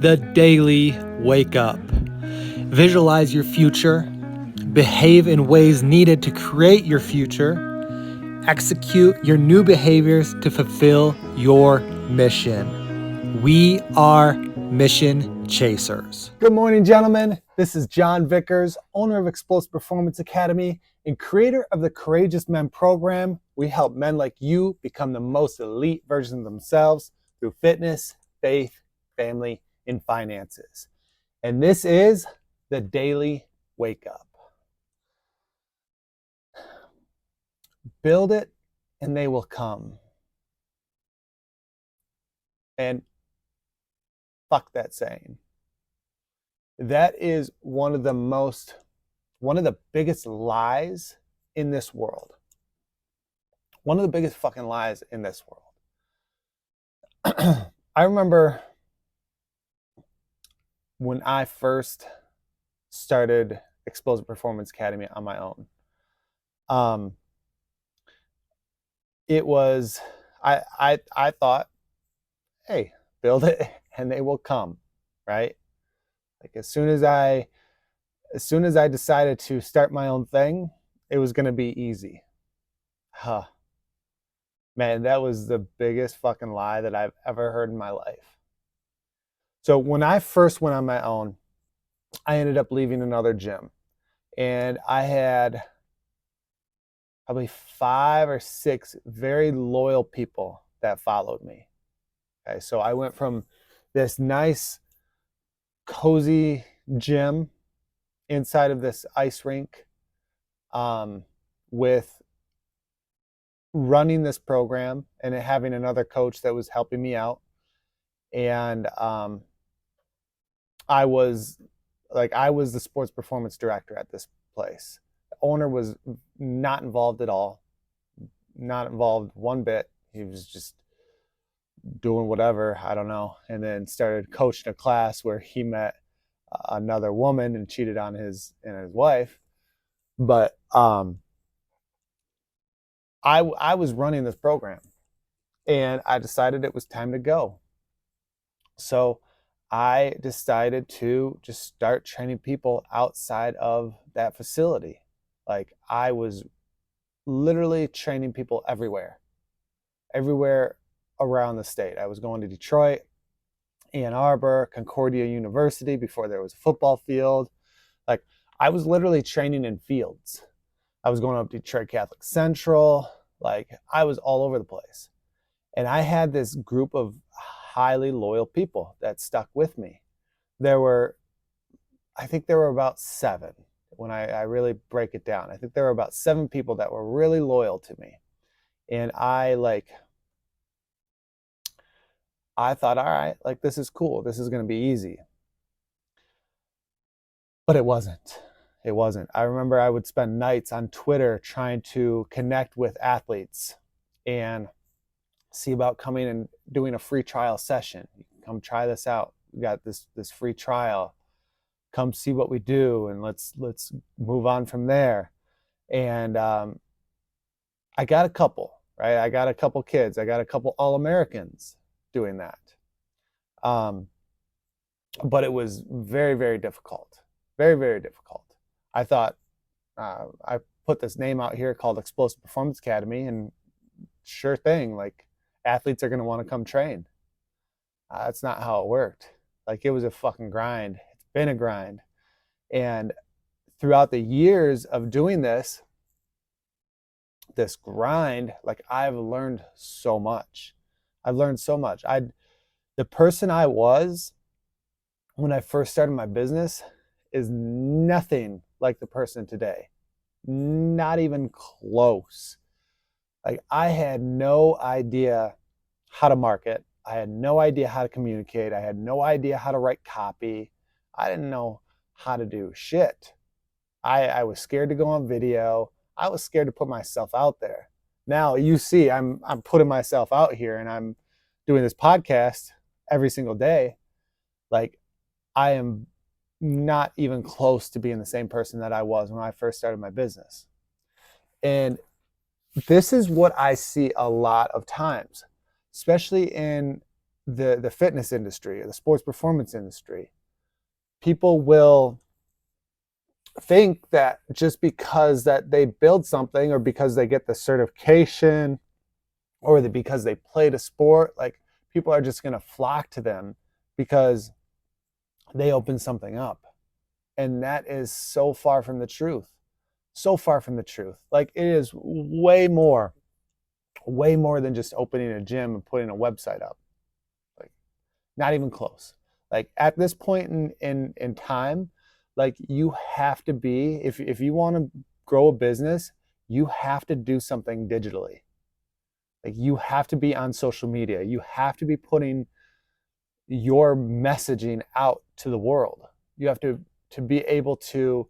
The Daily Wake Up. Visualize your future, behave in ways needed to create your future, execute your new behaviors to fulfill your mission. We are mission chasers. Good morning, gentlemen. This is John Vickers, owner of Explosive Performance Academy and creator of the Courageous Men program. We help men like you become the most elite version of themselves through fitness, faith, family, and finances. And this is the Daily Wake Up. Build it and they will come. And fuck that saying. That is one of the biggest lies in this world. One of the biggest fucking lies in this world. I remember when I first started Explosive Performance Academy on my own. It was, I thought, hey, build it and they will come, right? Like as soon as I decided to start my own thing, it was going to be easy. Man, that was the biggest fucking lie that I've ever heard in my life. So when I first went on my own, I ended up leaving another gym. And I had probably 5 or 6 very loyal people that followed me. Okay, so I went from this nice, cozy gym inside of this ice rink with running this program and having another coach that was helping me out. And I was the sports performance director at this place. The owner was not involved at all, not involved one bit. He was just doing whatever, I don't know, and then started coaching a class where he met another woman and cheated on his wife. But I was running this program and I decided it was time to go. So I decided to just start training people outside of that facility. Like I was literally training people everywhere around the state. I was going to Detroit, Ann Arbor, Concordia University before there was a football field. Like I was literally training in fields. I was going up to Detroit Catholic Central. Like I was all over the place. And I had this group of highly loyal people that stuck with me. I think there were about 7 when I really break it down. I think there were about 7 people that were really loyal to me. And I thought, all right, like this is cool. This is going to be easy. But it wasn't. It wasn't. I remember I would spend nights on Twitter trying to connect with athletes and see about coming and doing a free trial session. Come try this out. We got this free trial. Come see what we do and let's move on from there. And I got a couple, right? I got a couple kids. I got a couple All-Americans doing that. But it was very, very difficult. Very, very difficult. I thought I put this name out here called Explosive Performance Academy, and sure thing, like athletes are going to want to come train. That's not how it worked. Like it was a fucking grind. It's been a grind. And throughout the years of doing this grind, like I've learned so much. I've learned so much. The person I was when I first started my business is nothing like the person today. Not even close. Like I had no idea how to market. I had no idea how to communicate. I had no idea how to write copy. I didn't know how to do shit. I was scared to go on video. I was scared to put myself out there. Now you see I'm putting myself out here and I'm doing this podcast every single day. Like I am not even close to being the same person that I was when I first started my business. And this is what I see a lot of times, especially in the fitness industry or the sports performance industry. People will think that just because that they build something or because they get the certification or because they played a sport, like people are just going to flock to them because they open something up. And that is so far from the truth. So far from the truth. Like it is way more than just opening a gym and putting a website up. Like not even close. Like at this point in time, like you have to be, if you want to grow a business, you have to do something digitally. Like you have to be on social media. You have to be putting your messaging out to the world. You have to be able to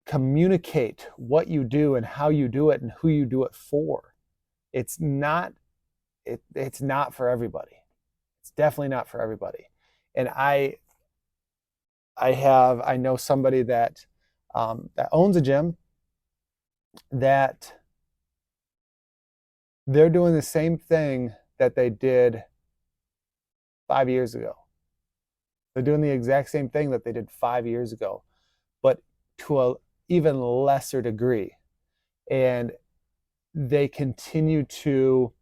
communicate what you do and how you do it and who you do it for. It's not for everybody. It's definitely not for everybody. And I know somebody that that owns a gym that they're doing the same thing that they did 5 years ago. They're doing the exact same thing that they did 5 years ago, but to a even lesser degree. And they continue to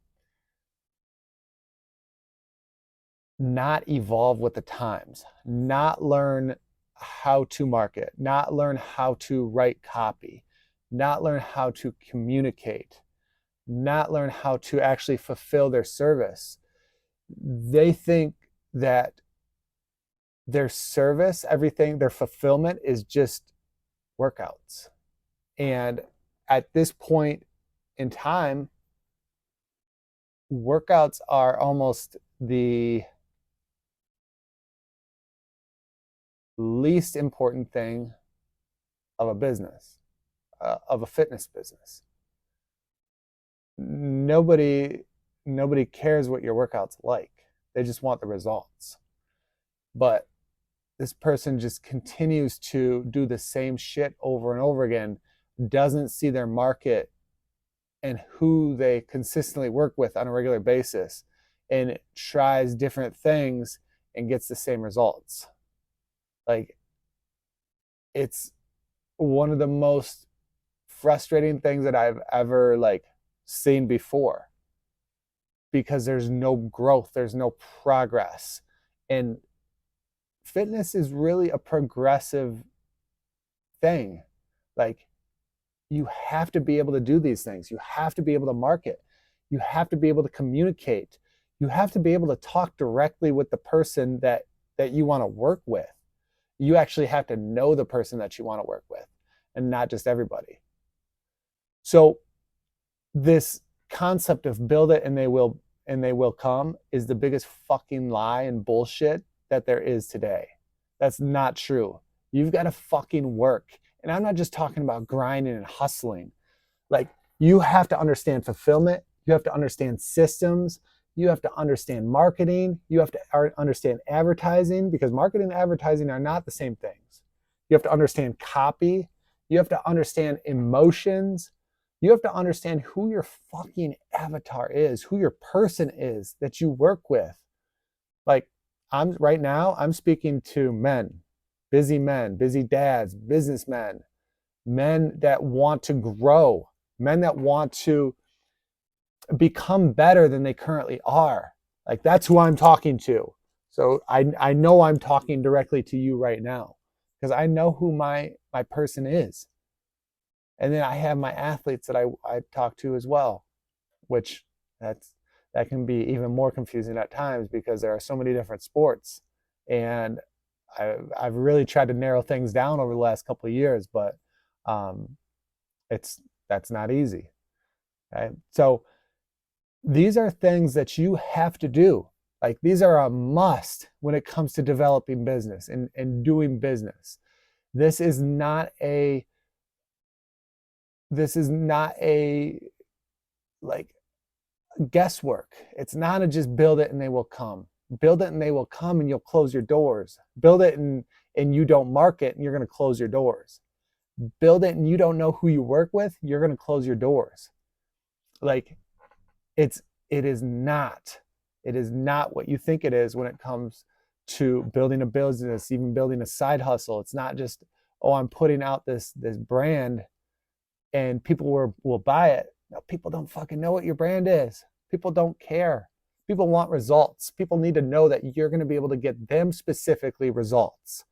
not evolve with the times, not learn how to market, not learn how to write copy, not learn how to communicate, not learn how to actually fulfill their service. They think that their service, everything, their fulfillment is just workouts. And at this point in time, workouts are almost the least important thing of a business, of a fitness business. Nobody cares what your workout's like. They just want the results. But this person just continues to do the same shit over and over again, doesn't see their market and who they consistently work with on a regular basis, and tries different things and gets the same results. Like, it's one of the most frustrating things that I've ever like seen before, because there's no growth, there's no progress. And fitness is really a progressive thing. Like, you have to be able to do these things. You have to be able to market. You have to be able to communicate. You have to be able to talk directly with the person that you want to work with. You actually have to know the person that you want to work with, and not just everybody. So this concept of build it and they will come is the biggest fucking lie and bullshit that there is today. That's not true. You've got to fucking work. And I'm not just talking about grinding and hustling. Like, you have to understand fulfillment. You have to understand systems. You have to understand marketing. You have to understand advertising, because marketing and advertising are not the same things. You have to understand copy. You have to understand emotions. You have to understand who your fucking avatar is, who your person is that you work with. Like, right now, I'm speaking to men, busy dads, businessmen, men that want to grow, men that want to become better than they currently are. Like, that's who I'm talking to. So I know I'm talking directly to you right now, because I know who my person is. And then I have my athletes that I talk to as well, which that can be even more confusing at times, because there are so many different sports. And I've really tried to narrow things down over the last couple of years, but that's not easy. Okay? So these are things that you have to do. Like, these are a must when it comes to developing business and doing business. This is not a like guesswork. It's not a just build it and they will come. Build it and they will come and you'll close your doors. Build it and you don't market and you're going to close your doors. Build it and you don't know who you work with, you're going to close your doors. Like, it's It is not. It is not what you think it is when it comes to building a business, even building a side hustle. It's not just, oh, I'm putting out this brand and people will buy it. No, people don't fucking know what your brand is. People don't care. People want results. People need to know that you're going to be able to get them specifically results.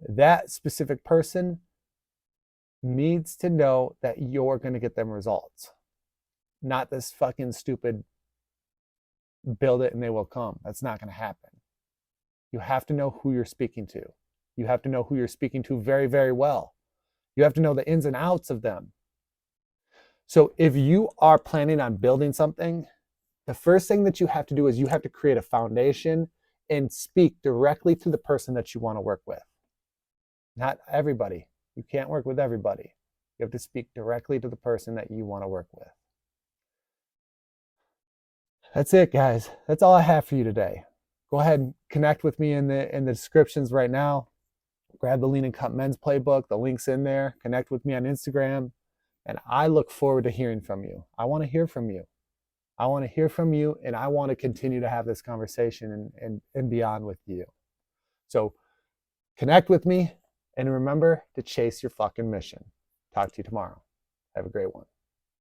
That specific person needs to know that you're going to get them results. Not this fucking stupid build it and they will come. That's not going to happen. You have to know who you're speaking to. You have to know who you're speaking to very, very well. You have to know the ins and outs of them. So if you are planning on building something, the first thing that you have to do is you have to create a foundation and speak directly to the person that you want to work with. Not everybody. You can't work with everybody. You have to speak directly to the person that you want to work with. That's it, guys. That's all I have for you today. Go ahead and connect with me in the descriptions right now. Grab the Lean and Cut Men's Playbook. The link's in there. Connect with me on Instagram. And I look forward to hearing from you. I want to hear from you. I want to hear from you, and I want to continue to have this conversation and beyond with you. So connect with me, and remember to chase your fucking mission. Talk to you tomorrow. Have a great one.